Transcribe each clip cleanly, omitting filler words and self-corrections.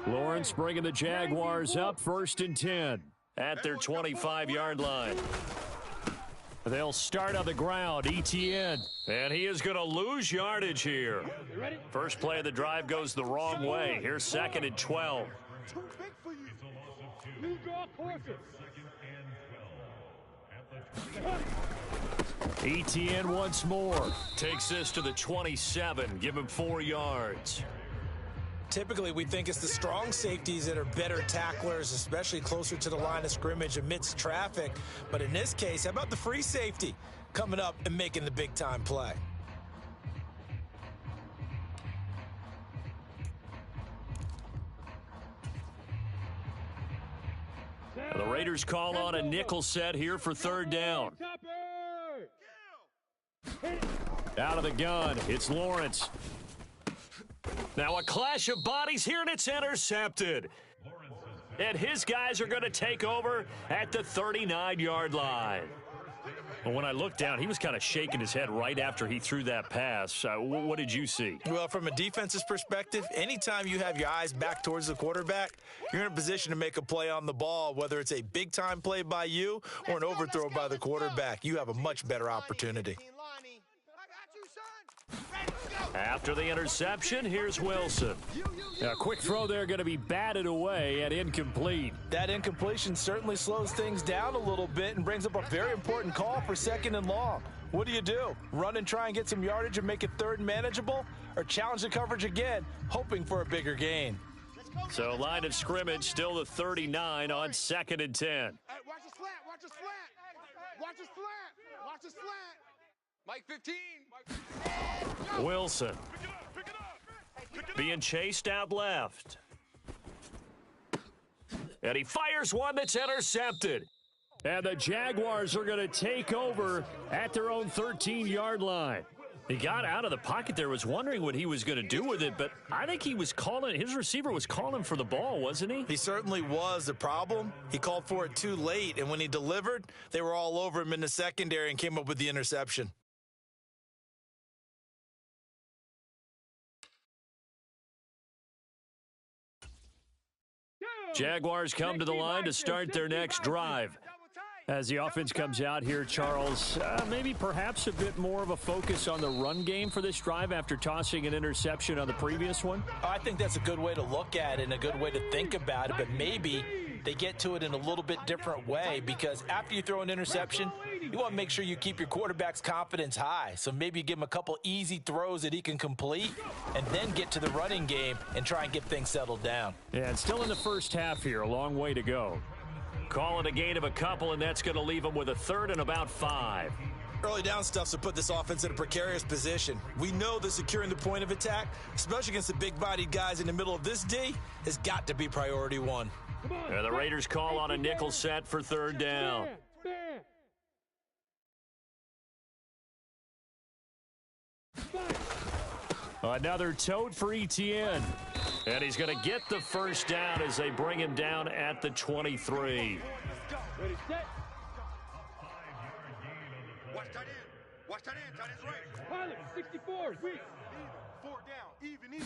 Lawrence bringing the Jaguars up 1st and 10 at their 25-yard line. They'll start on the ground, Etienne. And he is going to lose yardage here. First play of the drive goes the wrong way. Here's 2nd and 12. Etienne once more. Takes this to the 27. Give him 4 yards. Typically, we think it's the strong safeties that are better tacklers, especially closer to the line of scrimmage amidst traffic. But in this case, how about the free safety coming up and making the big-time play? The Raiders call on a nickel set here for 3rd down. Out of the gun, it's Lawrence. Now a clash of bodies here, and it's intercepted. And his guys are going to take over at the 39-yard line. Well, when I looked down, he was kind of shaking his head right after he threw that pass. What did you see? Well, from a defense's perspective, anytime you have your eyes back towards the quarterback, you're in a position to make a play on the ball, whether it's a big-time play by you or an overthrow by the quarterback. You have a much better opportunity. After the interception, here's Wilson. A quick throw there going to be batted away and incomplete. That incompletion certainly slows things down a little bit and brings up a very important call for 2nd and long. What do? Run and try and get some yardage and make it 3rd and manageable? Or challenge the coverage again, hoping for a bigger gain? So line of scrimmage still the 39 on 2nd and 10. Hey, watch the slant, watch the slant. Watch the slant, watch the slant. Mike 15. Wilson being chased out left. And he fires one that's intercepted. And the Jaguars are going to take over at their own 13-yard line. He got out of the pocket there, was wondering what he was going to do with it, but I think he was calling, his receiver was calling for the ball, wasn't he? He certainly was. The problem, he called for it too late, and when he delivered, they were all over him in the secondary and came up with the interception. Jaguars come to the line to start their next drive. As the offense comes out here, Charles, maybe perhaps a bit more of a focus on the run game for this drive after tossing an interception on the previous one? I think that's a good way to look at it and a good way to think about it, but maybe they get to it in a little bit different way, because after you throw an interception, you want to make sure you keep your quarterback's confidence high. So maybe you give him a couple easy throws that he can complete and then get to the running game and try and get things settled down. Yeah, and still in the first half here, a long way to go. Call it a gain of a couple, and that's going to leave them with a 3rd and about 5. Early down stuff's to put this offense in a precarious position. We know that securing the point of attack, especially against the big-bodied guys in the middle of this D, has got to be priority 1. The Raiders call on a nickel set for 3rd down. Another tote for Etienne. And he's going to get the first down as they bring him down at the 23. Ready, set. Watch tight end. Watch tight end. Tight end's right. Pilot, 64. Sweet. 4 down. Even.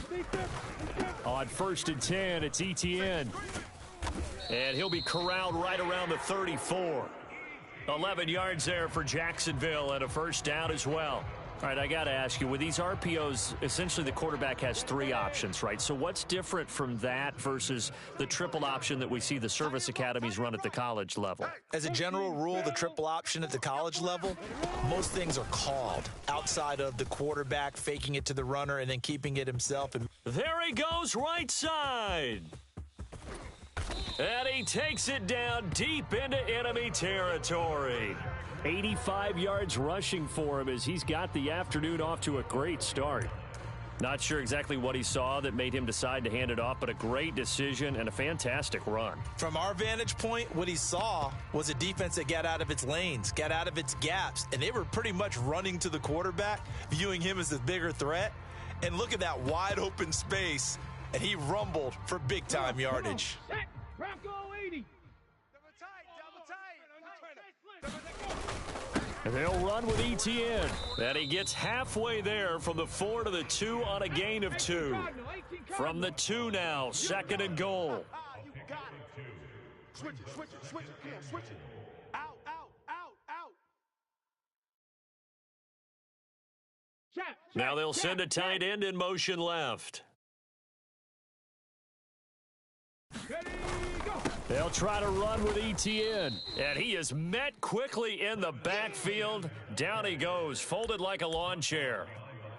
On 1st and 10, it's Etienne. And he'll be corralled right around the 34. 11 yards there for Jacksonville and a first down as well. All right, I got to ask you, with these RPOs, essentially the quarterback has 3 options, right? So what's different from that versus the triple option that we see the service academies run at the college level? As a general rule, the triple option at the college level, most things are called outside of the quarterback faking it to the runner and then keeping it himself. And there he goes, right side. And he takes it down deep into enemy territory. 85 yards rushing for him as he's got the afternoon off to a great start. Not sure exactly what he saw that made him decide to hand it off, but a great decision and a fantastic run. From our vantage point, what he saw was a defense that got out of its lanes, got out of its gaps, and they were pretty much running to the quarterback, viewing him as the bigger threat. And look at that wide open space, and he rumbled for big-time yardage. And they'll run with ETN. And he gets halfway there from the 4 to the 2 on a gain of 2. From the 2 now, 2nd and goal. You got it. Switch it, switch it, switch it. Come on, switch it. Out, out, out, out. Now they'll send a tight end in motion left. They'll try to run with ETN. And he is met quickly in the backfield. Down he goes, folded like a lawn chair.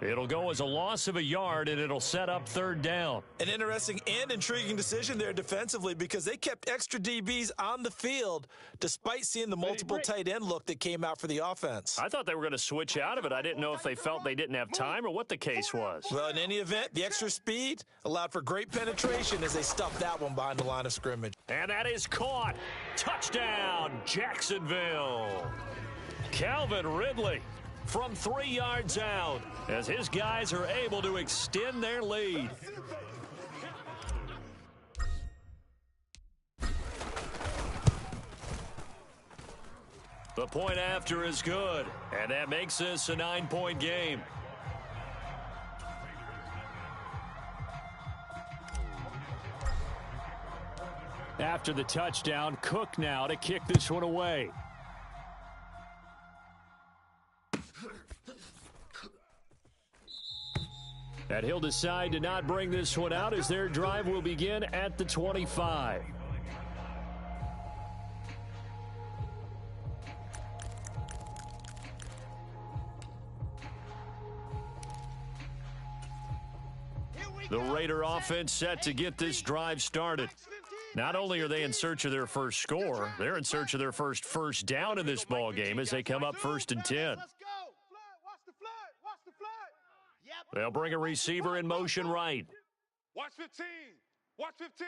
It'll go as a loss of a yard, and it'll set up 3rd down. An interesting and intriguing decision there defensively because they kept extra DBs on the field despite seeing the multiple tight end look that came out for the offense. I thought they were going to switch out of it. I didn't know if they felt they didn't have time or what the case was. Well, in any event, the extra speed allowed for great penetration as they stuffed that one behind the line of scrimmage. And that is caught. Touchdown, Jacksonville. Calvin Ridley from 3 yards out as his guys are able to extend their lead. The point after is good, and that makes this a 9-point game. After the touchdown, Cook now to kick this one away. And he'll decide to not bring this one out as their drive will begin at the 25. The Raider offense set to get this drive started. Not only are they in search of their first score, they're in search of their first down in this ball game as they come up 1st and 10. They'll bring a receiver in motion right. Watch 15. Watch 15.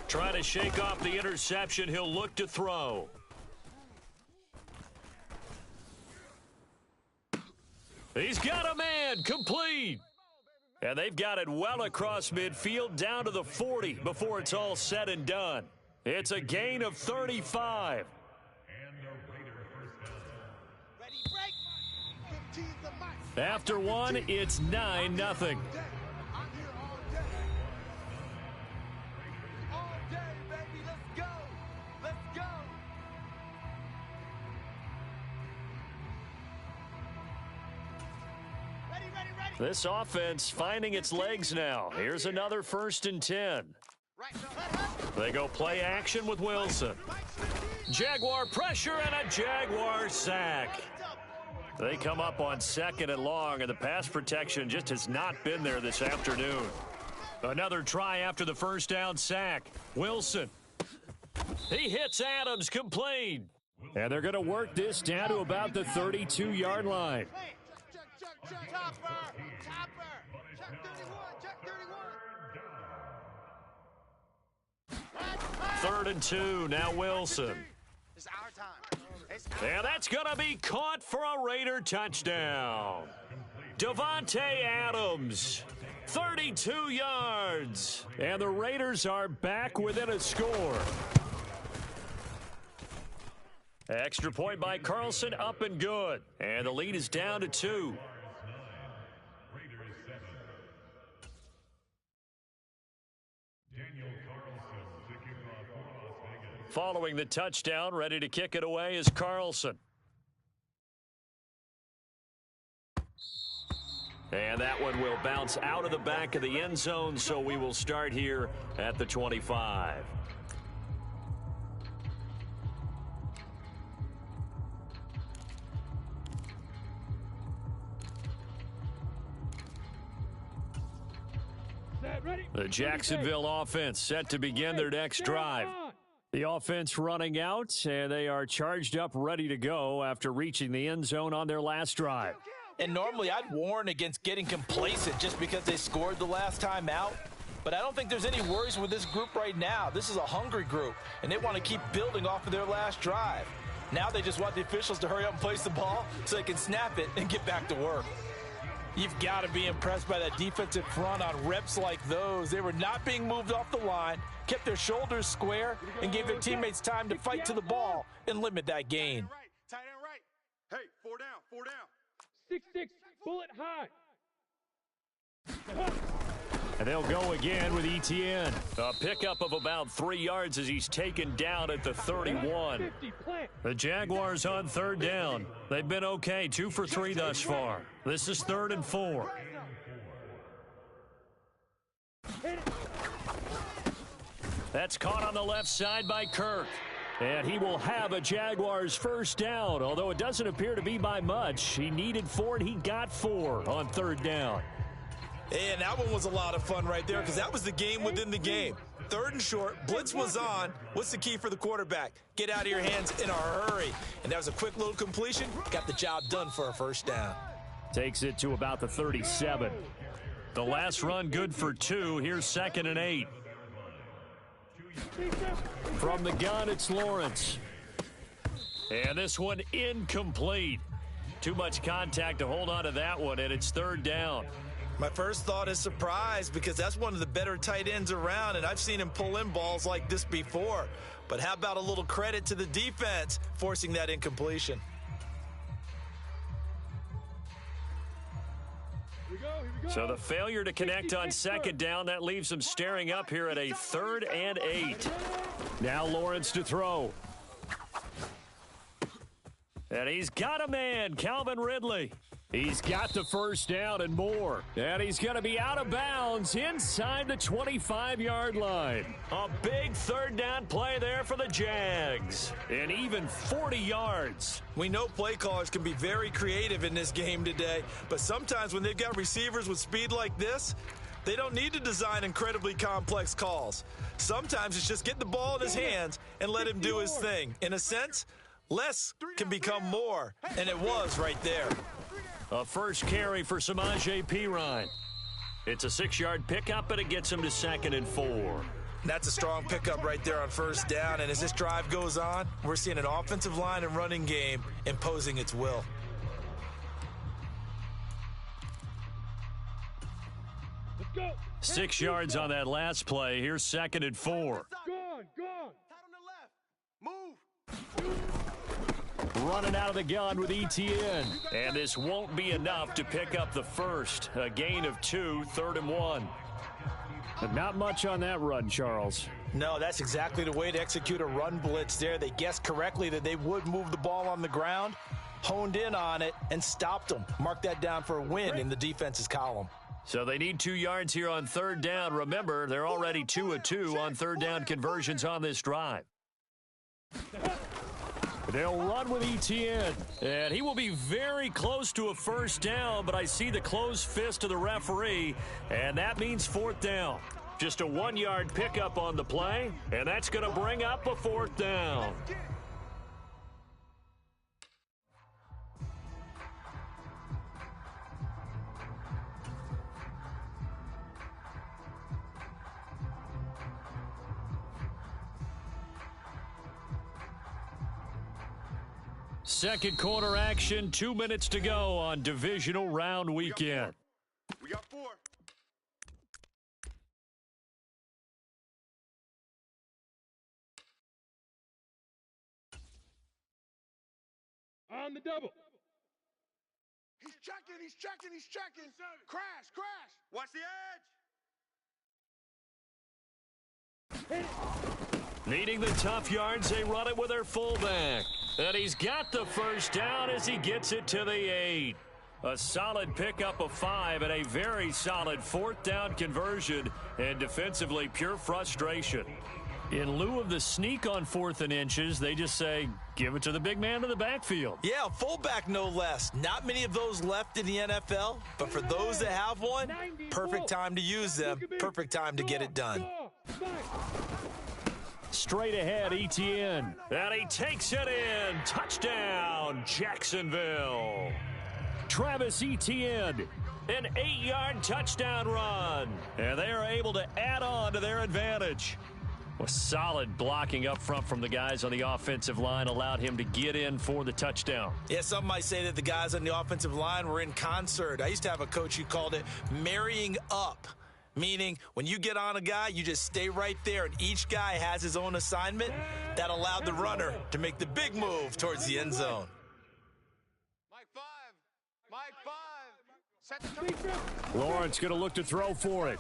Trying to shake off the interception. He'll look to throw. He's got a man. Complete. And they've got it well across midfield down to the 40 before it's all said and done. It's a gain of 35. After one, it's 9-0. This offense finding its legs now. Here's another 1st and 10. They go play action with Wilson. Jaguar pressure and a Jaguar sack. They come up on 2nd and long, and the pass protection just has not been there this afternoon. Another try after the 1st down sack. Wilson. He hits Adams, complete. And they're going to work this down to about the 32-yard line. Third and 2, now Wilson. And that's going to be caught for a Raider touchdown. Davante Adams, 32 yards. And the Raiders are back within a score. Extra point by Carlson, up and good. And the lead is down to 2. Following the touchdown, ready to kick it away is Carlson. And that one will bounce out of the back of the end zone, so we will start here at the 25. The Jacksonville offense set to begin their next drive. The offense running out, and they are charged up, ready to go after reaching the end zone on their last drive. And normally I'd warn against getting complacent just because they scored the last time out. But I don't think there's any worries with this group right now. This is a hungry group, and they want to keep building off of their last drive. Now they just want the officials to hurry up and place the ball so they can snap it and get back to work. You've got to be impressed by that defensive front on reps like those. They were not being moved off the line, kept their shoulders square, and gave their teammates time to fight to the ball and limit that gain. Tight end right. Hey. 4 down. 6-6, bullet high. And they'll go again with ETN. A pickup of about 3 yards as he's taken down at the 31. The Jaguars on third down. They've been okay, 2 for 3 thus far. This is 3rd and 4. That's caught on the left side by Kirk. And he will have a Jaguars first down, although it doesn't appear to be by much. He needed 4, and he got 4 on third down. And that one was a lot of fun right there because that was the game within the game. 3rd and short, blitz was on. What's the key for the quarterback? Get out of your hands in a hurry. And that was a quick little completion. Got the job done for a first down. Takes it to about the 37. The last run good for 2. Here's 2nd and 8. From the gun, it's Lawrence. And this one incomplete. Too much contact to hold on to that one, and it's 3rd down. My first thought is surprise because that's one of the better tight ends around, and I've seen him pull in balls like this before. But how about a little credit to the defense forcing that incompletion? So the failure to connect on 2nd down, that leaves him staring up here at a 3rd and 8. Now Lawrence to throw. And he's got a man, Calvin Ridley. He's got the first down and more. And he's going to be out of bounds inside the 25-yard line. A big 3rd down play there for the Jags. And even 40 yards. We know play callers can be very creative in this game today, but sometimes when they've got receivers with speed like this, they don't need to design incredibly complex calls. Sometimes it's just get the ball in his hands and let him do his thing. In a sense, less can become more, and it was right there. A first carry for Samaje Perine. It's a 6-yard pickup, but it gets him to 2nd and 4. That's a strong pickup right there on first down, and as this drive goes on, we're seeing an offensive line and running game imposing its will. Let's go. 6 yards on that last play. Here's 2nd and 4. Gone. Tight on the left. Move. Running out of the gun with ETN. And this won't be enough to pick up the first. A gain of 2, 3rd and 1. But not much on that run, Charles. No, that's exactly the way to execute a run blitz there. They guessed correctly that they would move the ball on the ground, honed in on it, and stopped them. Mark that down for a win in the defense's column. So they need 2 yards here on 3rd down. Remember, they're already 2 of 2 on 3rd down conversions on this drive. They'll run with ETN, and he will be very close to a first down, but I see the closed fist of the referee, and that means 4th down. Just a 1-yard pickup on the play, and that's going to bring up a 4th down. Second quarter action, 2 minutes to go on divisional round weekend. We got 4. On the double. He's checking. Crash. Watch the edge. Needing the tough yards, they run it with their fullback. And he's got the first down as he gets it to the 8. A solid pickup of 5 and a very solid 4th down conversion. And defensively, pure frustration. In lieu of the sneak on 4th and inches, they just say, give it to the big man in the backfield. Yeah, fullback no less. Not many of those left in the NFL, but for those that have one, perfect time to use them, perfect time to get it done. Straight ahead, ETN. And he takes it in. Touchdown, Jacksonville. Travis Etienne, an 8-yard touchdown run. And they are able to add on to their advantage. With solid blocking up front from the guys on the offensive line allowed him to get in for the touchdown. Yeah, some might say that the guys on the offensive line were in concert. I used to have a coach who called it marrying up. Meaning, when you get on a guy, you just stay right there, and each guy has his own assignment. That allowed the runner to make the big move towards the end zone. Mike 5. Set the target. Lawrence going to look to throw for it.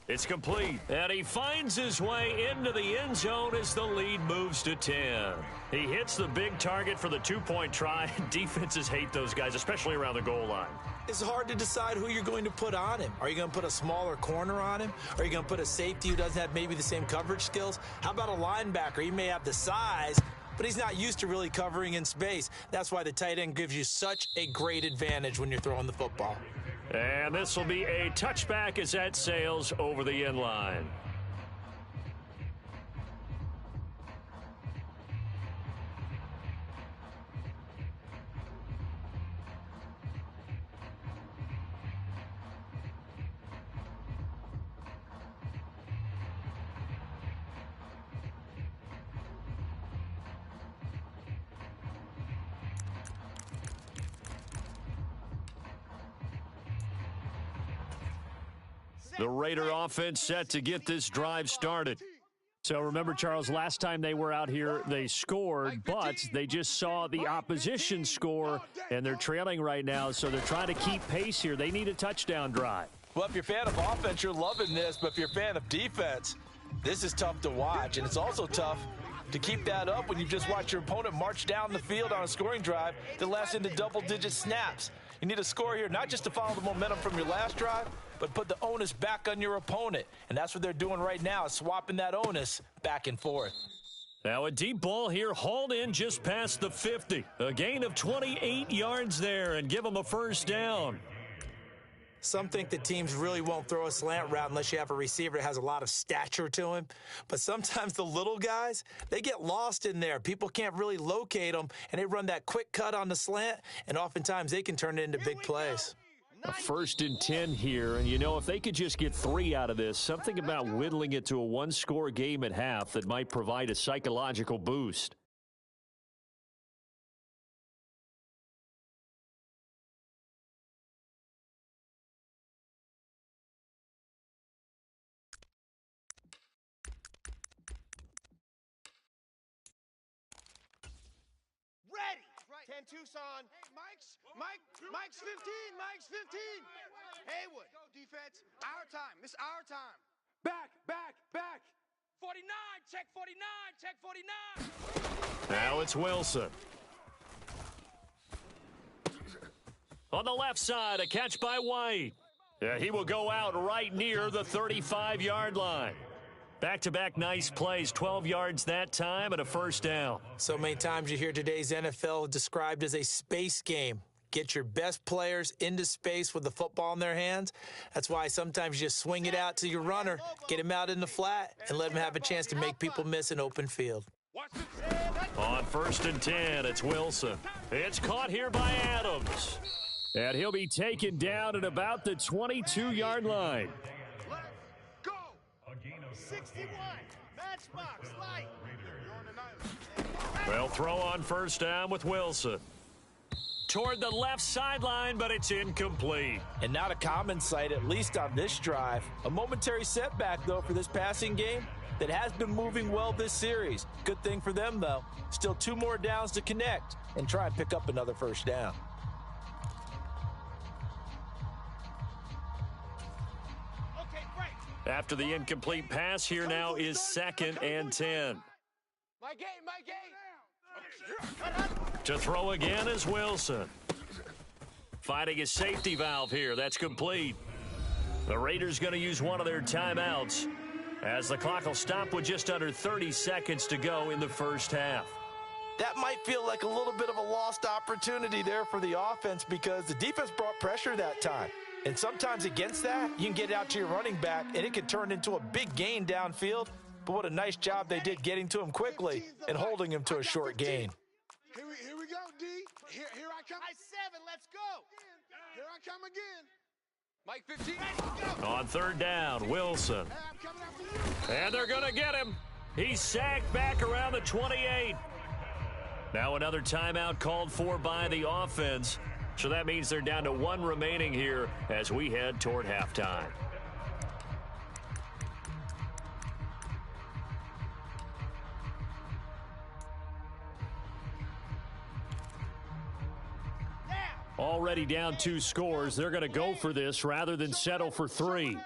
It's complete, and he finds his way into the end zone as the lead moves to 10. He hits the big target for the two-point try. Defenses hate those guys, especially around the goal line. It's hard to decide who you're going to put on him. Are you going to put a smaller corner on him? Are you going to put a safety who doesn't have maybe the same coverage skills? How about a linebacker? He may have the size, but he's not used to really covering in space. That's why the tight end gives you such a great advantage when you're throwing the football. And this will be a touchback as that sails over the end line. The Raider offense set to get this drive started. So remember, Charles, last time they were out here, they scored, but they just saw the opposition score, and they're trailing right now, so they're trying to keep pace here. They need a touchdown drive. Well, if you're a fan of offense, you're loving this, but if you're a fan of defense, this is tough to watch, and it's also tough to keep that up when you just watch your opponent march down the field on a scoring drive that lasts into double-digit snaps. You need a score here, not just to follow the momentum from your last drive, but put the onus back on your opponent. And that's what they're doing right now, is swapping that onus back and forth. Now a deep ball here, hauled in just past the 50. A gain of 28 yards there and give them a first down. Some think that teams really won't throw a slant route unless you have a receiver that has a lot of stature to him. But sometimes the little guys, they get lost in there. People can't really locate them, and they run that quick cut on the slant, and oftentimes they can turn it into big plays. A 1st and 10 here, and you know, if they could just get 3 out of this, something about whittling it to a one-score game at half that might provide a psychological boost. Ready. 10 Tucson. Mike's 15. Mike's 15. Haywood. Go defense. Our time. This is our time. Back. 49, check 49. Now it's Wilson. On the left side, a catch by White. He will go out right near the 35-yard line. Back-to-back nice plays, 12 yards that time and a first down. So many times you hear today's NFL described as a space game. Get your best players into space with the football in their hands. That's why sometimes you just swing it out to your runner, get him out in the flat, and let him have a chance to make people miss an open field. On 1st and 10, it's Wilson. It's caught here by Adams. And he'll be taken down at about the 22-yard line. Let's go. 61. Matchbox. Light. Well, throw on first down with Wilson. Toward the left sideline, but it's incomplete. And not a common sight, at least on this drive. A momentary setback, though, for this passing game that has been moving well this series. Good thing for them, though. Still 2 more downs to connect and try and pick up another first down. After the incomplete pass, here now is 2nd and 10. My game. To throw again is Wilson. Finding a safety valve here. That's complete. The Raiders going to use one of their timeouts as the clock will stop with just under 30 seconds to go in the first half. That might feel like a little bit of a lost opportunity there for the offense because the defense brought pressure that time. And sometimes against that, you can get out to your running back, and it can turn into a big gain downfield. But what a nice job they did getting to him quickly and holding him to a short gain. Here we go, D. Here I come. I 7. Let's go. Here I come again. Mike 15. Let's go. On 3rd down, Wilson. Hey, I'm coming after you. And they're going to get him. He's sacked back around the 28. Now another timeout called for by the offense. So that means they're down to 1 remaining here as we head toward halftime. Now, Already down 2 scores. They're going to go for this rather than settle for 3.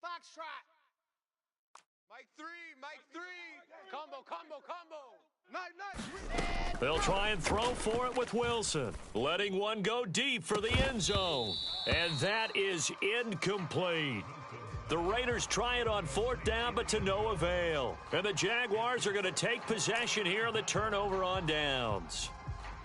Foxtrot. Mike 3, Mike 3. Combo. Nice. They'll try and throw for it with Wilson. Letting one go deep for the end zone. And that is incomplete. The Raiders try it on 4th down, but to no avail. And the Jaguars are going to take possession here on the turnover on downs.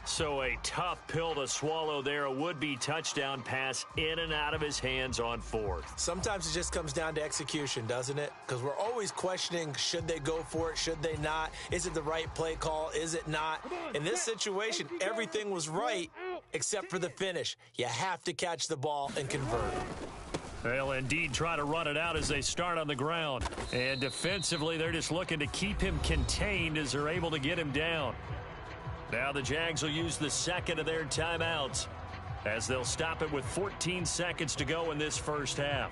So a tough pill to swallow there. A would-be touchdown pass in and out of his hands on 4th. Sometimes it just comes down to execution, doesn't it? Because we're always questioning, should they go for it, should they not? Is it the right play call, is it not? In this situation, everything was right except for the finish. You have to catch the ball and convert. They'll indeed try to run it out as they start on the ground. And defensively, they're just looking to keep him contained as they're able to get him down. Now the Jags will use the second of their timeouts as they'll stop it with 14 seconds to go in this first half.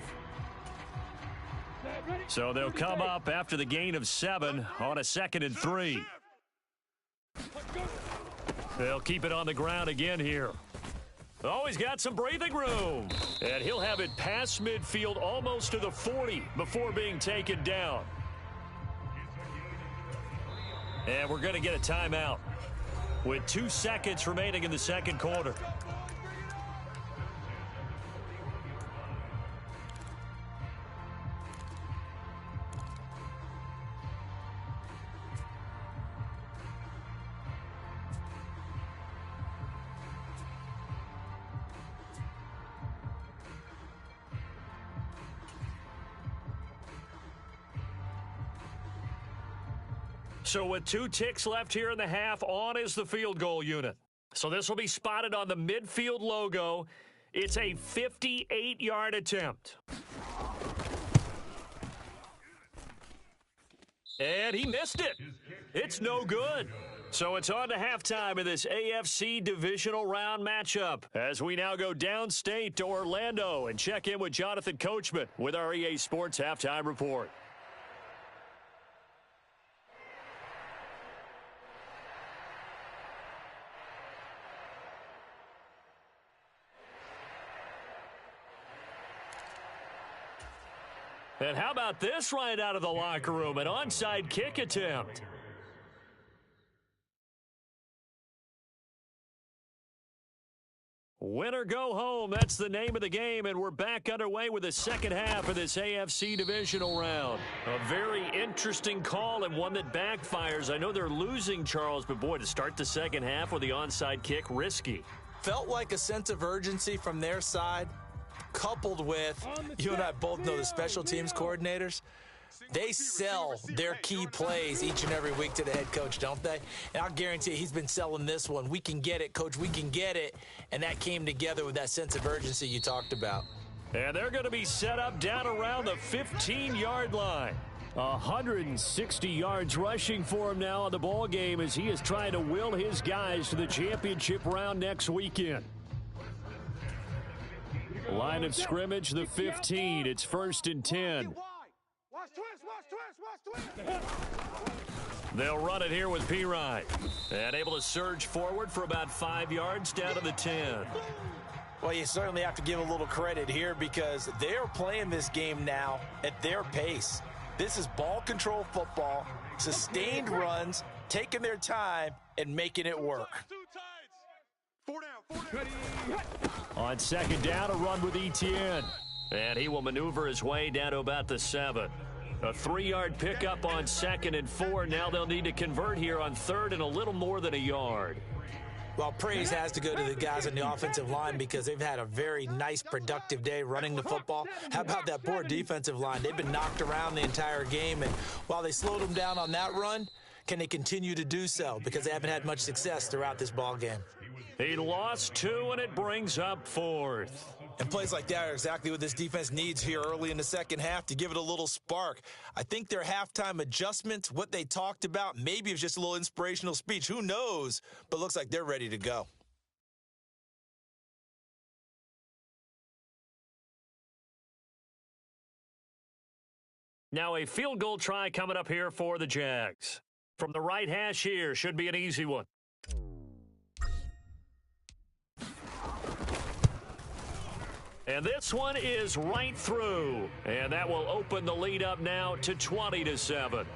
So they'll come up after the gain of 7 on a 2nd and 3. They'll keep it on the ground again here. Oh, he's got some breathing room. And he'll have it past midfield almost to the 40 before being taken down. And we're going to get a timeout with 2 seconds remaining in the second quarter. So with 2 ticks left here in the half, on is the field goal unit. So this will be spotted on the midfield logo. It's a 58-yard attempt. And he missed it. It's no good. So it's on to halftime in this AFC divisional round matchup as we now go downstate to Orlando and check in with Jonathan Coachman with our EA Sports Halftime Report. And how about this right out of the locker room? An onside kick attempt. Win or go home, that's the name of the game, and we're back underway with the second half of this AFC divisional round. A very interesting call and one that backfires. I know they're losing, Charles, but boy, to start the second half with the onside kick, risky. Felt like a sense of urgency from their side, coupled with, you and I both know the special teams coordinators, they sell their key plays each and every week to the head coach, don't they? And I'll guarantee you he's been selling this one. We can get it, coach, we can get it. And that came together with that sense of urgency you talked about. And they're going to be set up down around the 15-yard line. 160 yards rushing for him now in the ball game as he is trying to will his guys to the championship round next weekend. Line of scrimmage, the 15. It's 1st and 10. Watch twist. They'll run it here with Pirine. And able to surge forward for about 5 yards down to the 10. Well, you certainly have to give a little credit here because they're playing this game now at their pace. This is ball control football, sustained runs, taking their time, and making it work. 4 down. On second down, a run with Etienne. And he will maneuver his way down to about the 7. A 3-yard pickup on 2nd and 4. Now they'll need to convert here on 3rd and a little more than a yard. Well, praise has to go to the guys on the offensive line because they've had a very nice, productive day running the football. How about that poor defensive line? They've been knocked around the entire game, and while they slowed them down on that run, can they continue to do so? Because they haven't had much success throughout this ball game. He lost 2, and it brings up 4th. And plays like that are exactly what this defense needs here early in the second half to give it a little spark. I think their halftime adjustments, what they talked about, maybe it was just a little inspirational speech. Who knows? But looks like they're ready to go. Now a field goal try coming up here for the Jags. From the right hash here, should be an easy one. And this one is right through. And that will open the lead up now to 20-7.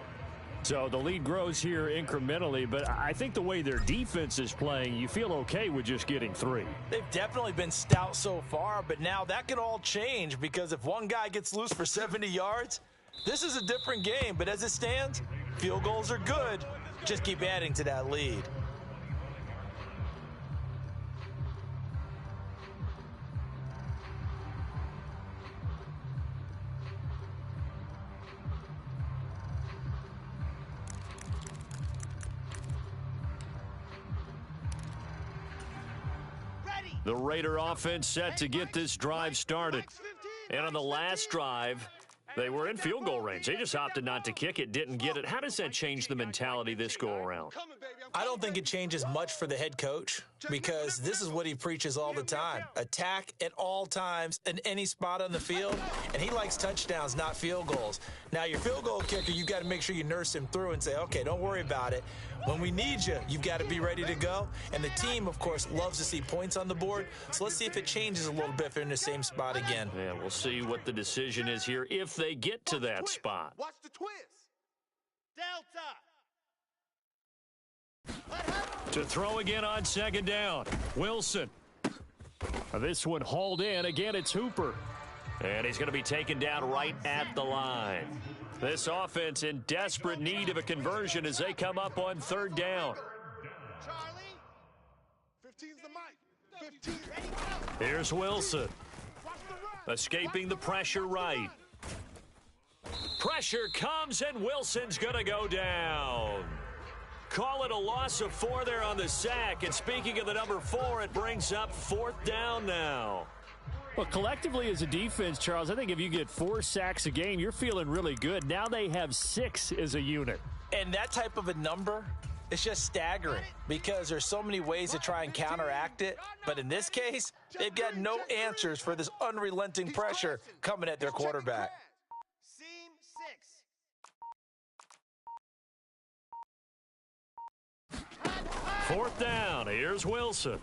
So the lead grows here incrementally, but I think the way their defense is playing, you feel okay with just getting 3. They've definitely been stout so far, but now that could all change because if one guy gets loose for 70 yards, this is a different game. But as it stands, field goals are good. Just keep adding to that lead. The Raider offense set to get this drive started. And on the last drive, they were in field goal range. They just opted not to kick it, didn't get it. How does that change the mentality this go around? I don't think it changes much for the head coach because this is what he preaches all the time. Attack at all times in any spot on the field, and he likes touchdowns, not field goals. Now, your field goal kicker, you've got to make sure you nurse him through and say, okay, don't worry about it. When we need you, you've got to be ready to go. And the team, of course, loves to see points on the board. So let's see if it changes a little bit if they're in the same spot again. Yeah, we'll see what the decision is here if they get to that spot. Watch the twist. Delta. To throw again on second down. Wilson. This one hauled in. Again, it's Hooper. And he's going to be taken down right at the line. This offense in desperate need of a conversion as they come up on third down. Charlie. 15's the mic. 15 ready, go. Here's Wilson. Escaping the pressure right. Pressure comes and Wilson's going to go down. Call it a loss of 4 there on the sack. And speaking of the number 4, it brings up fourth down now. Well, collectively as a defense, Charles, I think if you get 4 sacks a game, you're feeling really good. Now they have 6 as a unit. And that type of a number, it's just staggering because there's so many ways to try and counteract it. But in this case, they've got no answers for this unrelenting pressure coming at their quarterback. Seam 6. Fourth down. Here's Wilson.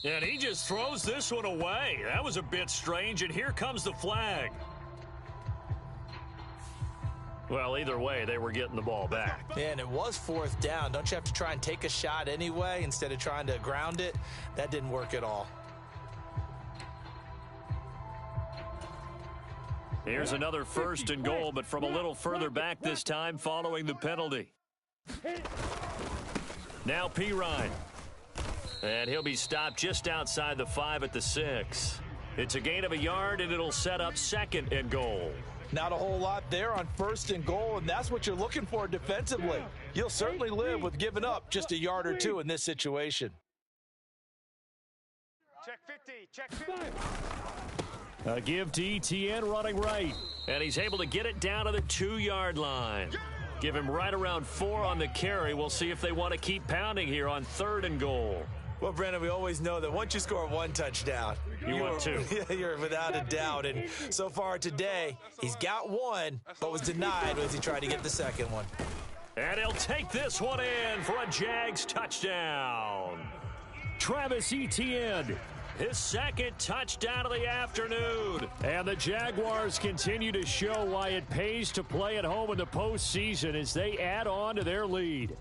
And he just throws this one away. That was a bit strange, and here comes the flag. Well, either way, they were getting the ball back. Yeah, and it was fourth down. Don't you have to try and take a shot anyway instead of trying to ground it? That didn't work at all. Here's another first and goal, but from a little further back this time following the penalty. Now Pirine. And he'll be stopped just outside the 5 at the 6. It's a gain of a yard, and it'll set up second and goal. Not a whole lot there on first and goal, and that's what you're looking for defensively. You'll certainly live with giving up just a yard or 2 in this situation. Check 50. Check 50. A give to ETN running right. And he's able to get it down to the 2-yard line. Give him right around 4 on the carry. We'll see if they want to keep pounding here on third and goal. Well, Brandon, we always know that once you score 1 touchdown, want 2. You're without a doubt. And so far today, he's got 1, but was denied as he tried to get the second one. And he'll take this one in for a Jags touchdown. Travis Etienne. His second touchdown of the afternoon. And the Jaguars continue to show why it pays to play at home in the postseason as they add on to their lead.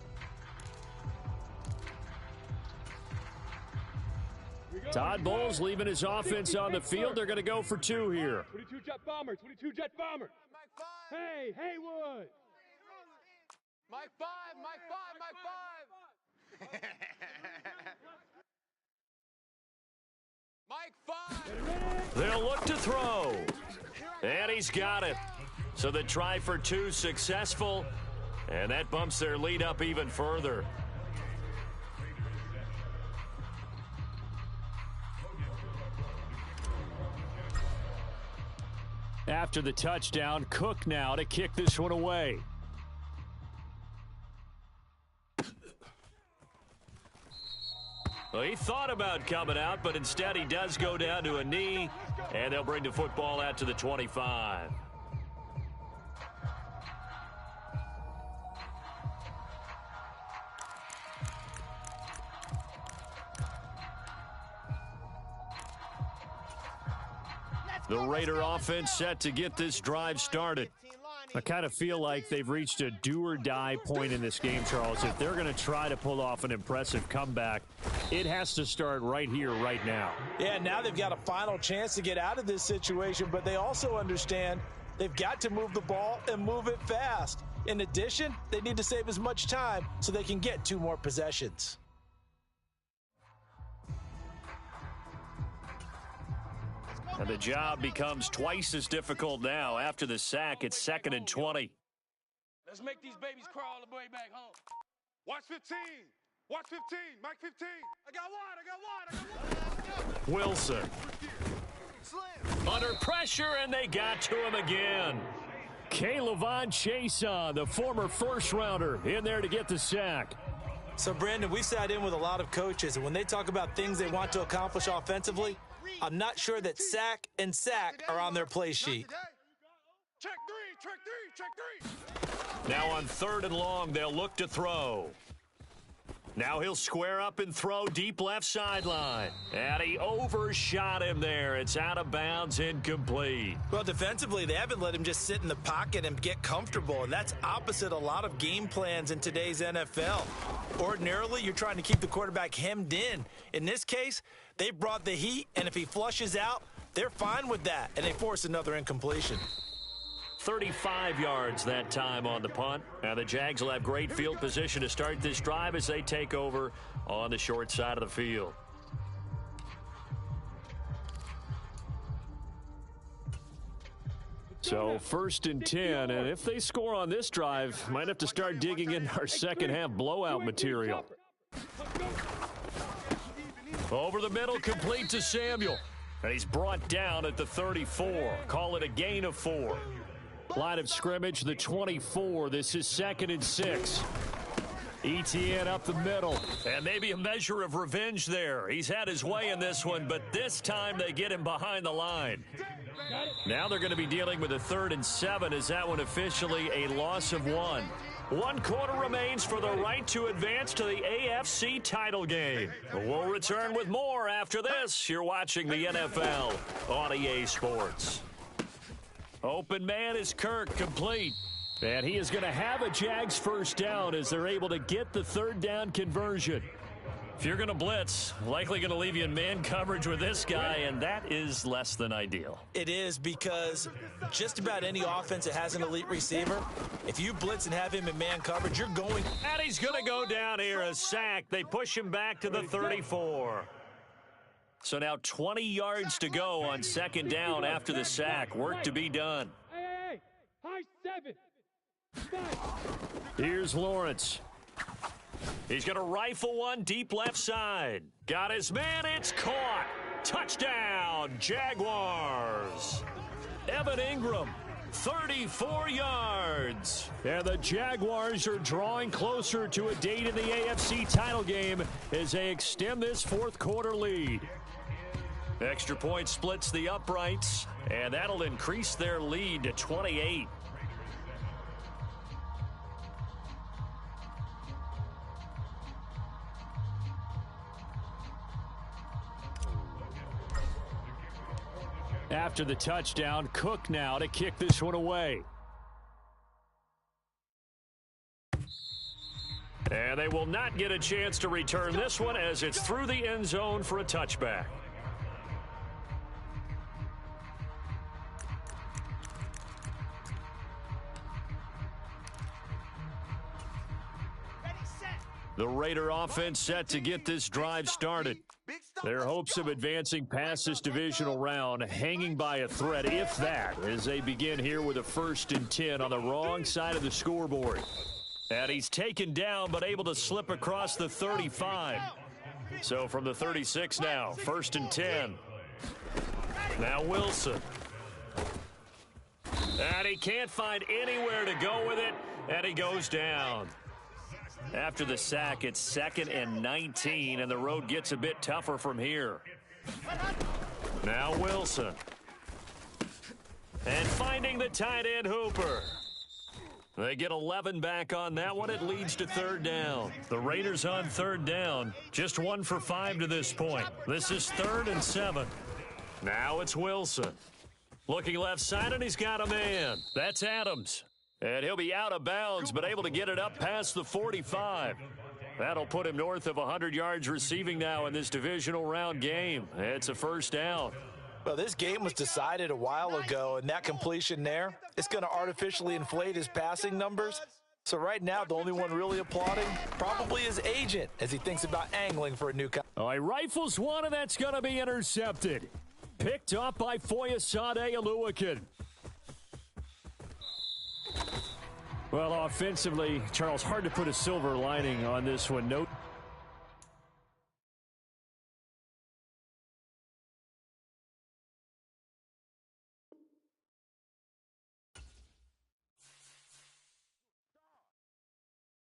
Todd Bowles leaving his offense on the field. They're going to go for 2 here. 22 Jet Bomber, 22 Jet Bomber. Hey, Haywood. Mike 5, Mike 5, Mike 5. Mike 5. They'll look to throw. And he's got it. So the try for 2 successful. And that bumps their lead up even further. After the touchdown, Cook now to kick this one away. Well, he thought about coming out, but instead he does go down to a knee, and they'll bring the football out to the 25. The Raider offense set to get this drive started. I kind of feel like they've reached a do-or-die point in this game, Charles. If they're going to try to pull off an impressive comeback, it has to start right here, right now. Yeah, now they've got a final chance to get out of this situation, but they also understand they've got to move the ball and move it fast. In addition, they need to save as much time so they can get 2 more possessions. And the job becomes twice as difficult now. After the sack, it's 2nd and 20. Let's make these babies crawl the way back home. Watch 15. Watch 15. Mike 15. I got one. Wilson. Under pressure, and they got to him again. K'Lavon Chason, the former first-rounder, in there to get the sack. So, Brandon, we sat in with a lot of coaches, and when they talk about things they want to accomplish offensively, I'm not sure that sack and sack are on their play sheet. Check three. Now on 3rd and long, they'll look to throw. Now he'll square up and throw deep left sideline. And he overshot him there. It's out of bounds, incomplete. Well, defensively, they haven't let him just sit in the pocket and get comfortable, and that's opposite a lot of game plans in today's NFL. Ordinarily, you're trying to keep the quarterback hemmed in. In this case, they brought the heat, and if he flushes out, they're fine with that, and they force another incompletion. 35 yards that time on the punt. Now the Jags will have great field position to start this drive as they take over on the short side of the field. So 1st and 10, and if they score on this drive, might have to start digging in our second-half blowout material. Over the middle, complete to Samuel. And he's brought down at the 34. Call it a gain of 4. Line of scrimmage, the 24. This is 2nd and 6. ETN up the middle. And maybe a measure of revenge there. He's had his way in this one, but this time they get him behind the line. Now they're going to be dealing with a 3rd and 7. Is that one officially a loss of 1? 1 quarter remains for the right to advance to the AFC title game. We'll return with more after this. You're watching the NFL on EA Sports. Open man is Kirk, complete. And he is going to have a Jags first down as they're able to get the 3rd down conversion. If you're going to blitz, likely going to leave you in man coverage with this guy, and that is less than ideal. It is, because just about any offense that has an elite receiver, if you blitz and have him in man coverage, you're going. And he's going to go down here, a sack. They push him back to the 34. So now 20 yards to go on 2nd down after the sack. Work to be done. Hey, high 7. Here's Lawrence. He's going to rifle one deep left side. Got his man. It's caught. Touchdown, Jaguars. Evan Ingram, 34 yards. And the Jaguars are drawing closer to a date in the AFC title game as they extend this 4th quarter lead. Extra point splits the uprights, and that'll increase their lead to 28. After the touchdown, Cook now to kick this one away. And they will not get a chance to return this one as it's through the end zone for a touchback. The Raider offense set to get this drive started. Their hopes of advancing past this divisional round hanging by a thread, if that, as they begin here with a 1st and 10 on the wrong side of the scoreboard. And he's taken down but able to slip across the 35. So from the 36 now, 1st and 10. Now Wilson. And he can't find anywhere to go with it, and he goes down. After the sack, it's 2nd and 19, and the road gets a bit tougher from here. Now Wilson. And finding the tight end Hooper. They get 11 back on that one. It leads to 3rd down. The Raiders on 3rd down. Just 1 for 5 to this point. This is 3rd and 7. Now it's Wilson. Looking left side, and he's got a man. That's Adams. And he'll be out of bounds, but able to get it up past the 45. That'll put him north of 100 yards receiving now in this divisional round game. It's a first down. Well, this game was decided a while ago, and that completion there, it's going to artificially inflate his passing numbers. So right now, the only one really applauding probably his agent as he thinks about angling for a new contract. Oh, he rifles one, and that's going to be intercepted. Picked up by Foyesade Oluwakin. Well, offensively, Charles, hard to put a silver lining on this one. No.